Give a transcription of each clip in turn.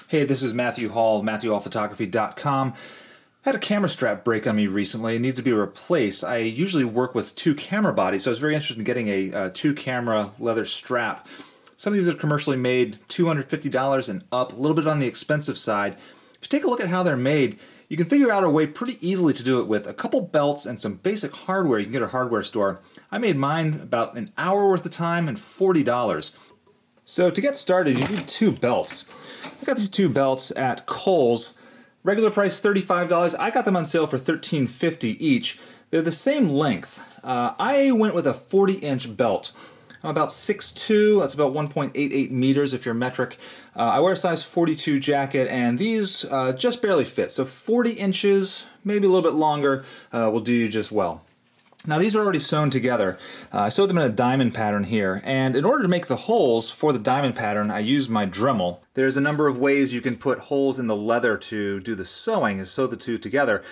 Hey, this is Matthew Hall, MatthewHallPhotography.com. I had a camera strap break on me recently. It needs to be replaced. I usually work with two camera bodies, so I was very interested in getting a two-camera leather strap. Some of these are commercially made, $250 and up, a little bit on the expensive side. If you take a look at how they're made, you can figure out a way pretty easily to do it with a couple belts and some basic hardware you can get at a hardware store. I made mine about an hour worth of time and $40. So to get started, you need two belts. I got these two belts at Kohl's. Regular price $35. I got them on sale for $13.50 each. They're the same length. I went with a 40-inch belt. I'm about 6'2", that's about 1.88 meters if you're metric. I wear a size 42 jacket, and these just barely fit. So 40 inches, maybe a little bit longer, will do you just well. Now these are already sewn together. I sewed them in a diamond pattern here, and in order to make the holes for the diamond pattern, I used my Dremel. There's a number of ways you can put holes in the leather to do the sewing and sew the two together.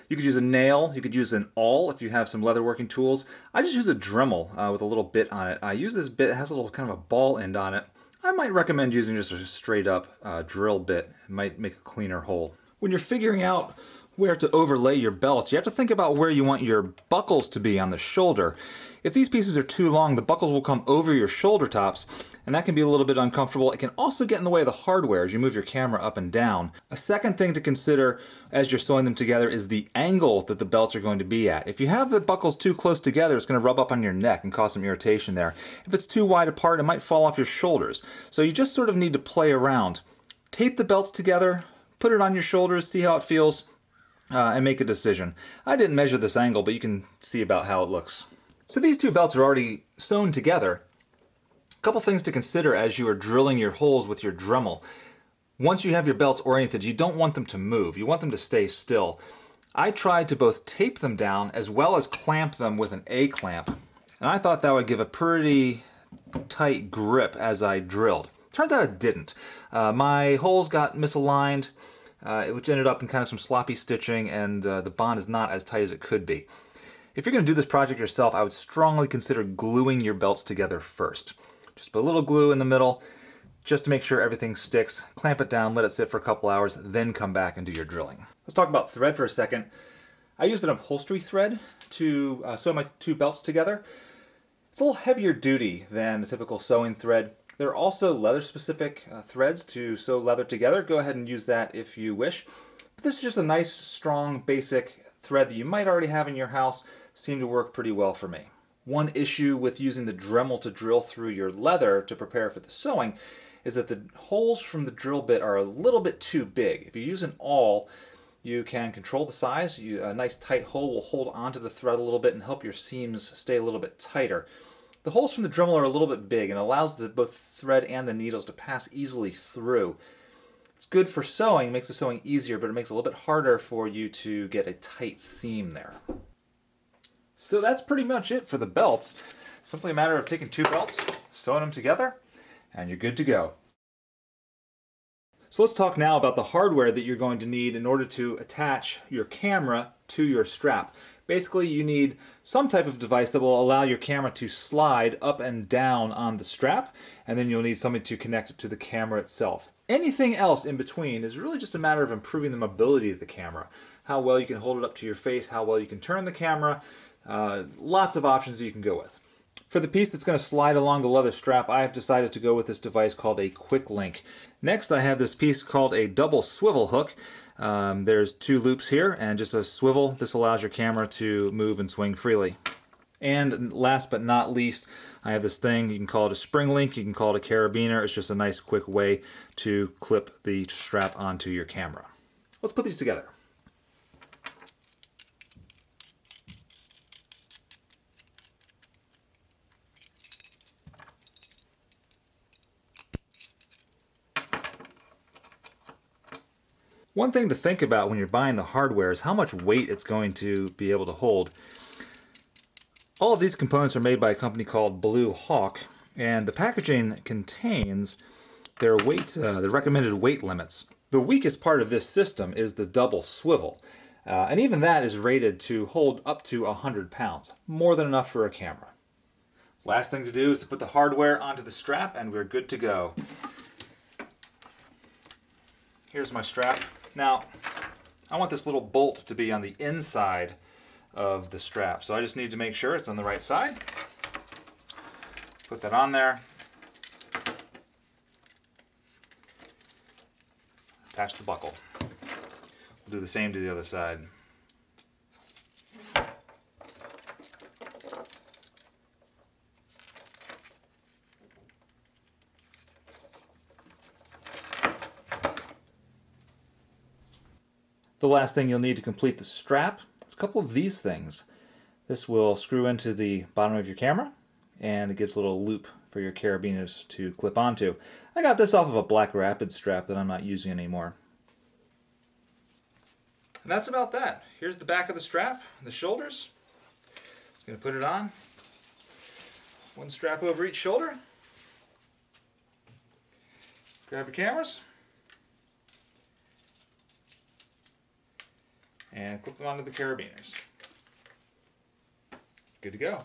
You could use a nail, you could use an awl if you have some leather working tools. I just use a Dremel with a little bit on it. I use this bit, it has a little kind of a ball end on it. I might recommend using just a straight up drill bit. It might make a cleaner hole. When you're figuring out where to overlay your belts, you have to think about where you want your buckles to be on the shoulder. If these pieces are too long, the buckles will come over your shoulder tops, and that can be a little bit uncomfortable. It can also get in the way of the hardware as you move your camera up and down. A second thing to consider as you're sewing them together is the angle that the belts are going to be at. If you have the buckles too close together, it's going to rub up on your neck and cause some irritation there. If it's too wide apart, it might fall off your shoulders. So you just sort of need to play around. Tape the belts together, put it on your shoulders, see how it feels, and make a decision. I didn't measure this angle, but you can see about how it looks. So these two belts are already sewn together. A couple things to consider as you are drilling your holes with your Dremel. Once you have your belts oriented, you don't want them to move. You want them to stay still. I tried to both tape them down as well as clamp them with an A-clamp, and I thought that would give a pretty tight grip as I drilled. Turns out it didn't. My holes got misaligned, which ended up in kind of some sloppy stitching, and the bond is not as tight as it could be. If you're going to do this project yourself, I would strongly consider gluing your belts together first. Just put a little glue in the middle, just to make sure everything sticks. Clamp it down, let it sit for a couple hours, then come back and do your drilling. Let's talk about thread for a second. I used an upholstery thread to sew my two belts together. It's a little heavier duty than the typical sewing thread. There are also leather-specific threads to sew leather together. Go ahead and use that if you wish. But this is just a nice, strong, basic thread that you might already have in your house. Seemed to work pretty well for me. One issue with using the Dremel to drill through your leather to prepare for the sewing is that the holes from the drill bit are a little bit too big. If you use an awl, you can control the size. A nice tight hole will hold onto the thread a little bit and help your seams stay a little bit tighter. The holes from the Dremel are a little bit big and allows both the thread and the needles to pass easily through. It's good for sewing, makes the sewing easier, but it makes it a little bit harder for you to get a tight seam there. So that's pretty much it for the belts. Simply a matter of taking two belts, sewing them together, and you're good to go. So let's talk now about the hardware that you're going to need in order to attach your camera to your strap. Basically, you need some type of device that will allow your camera to slide up and down on the strap, and then you'll need something to connect it to the camera itself. Anything else in between is really just a matter of improving the mobility of the camera. How well you can hold it up to your face, how well you can turn the camera, lots of options that you can go with. For the piece that's going to slide along the leather strap, I have decided to go with this device called a quick link. Next, I have this piece called a double swivel hook. There's two loops here and just a swivel. This allows your camera to move and swing freely. And last but not least, I have this thing. You can call it a spring link, you can call it a carabiner. It's just a nice quick way to clip the strap onto your camera. Let's put these together. One thing to think about when you're buying the hardware is how much weight it's going to be able to hold. All of these components are made by a company called Blue Hawk, and the packaging contains their recommended weight limits. The weakest part of this system is the double swivel, and even that is rated to hold up to 100 pounds, more than enough for a camera. Last thing to do is to put the hardware onto the strap, and we're good to go. here's my strap. Now, I want this little bolt to be on the inside of the strap, so I just need to make sure it's on the right side. Put that on there. Attach the buckle. We'll do the same to the other side. The last thing you'll need to complete the strap is a couple of these things. This will screw into the bottom of your camera, and it gives a little loop for your carabiners to clip onto. I got this off of a Black Rapid strap that I'm not using anymore. And that's about that. Here's the back of the strap, the shoulders. Just going to put it on. One strap over each shoulder. Grab your cameras. And clip them onto the carabiners. Good to go.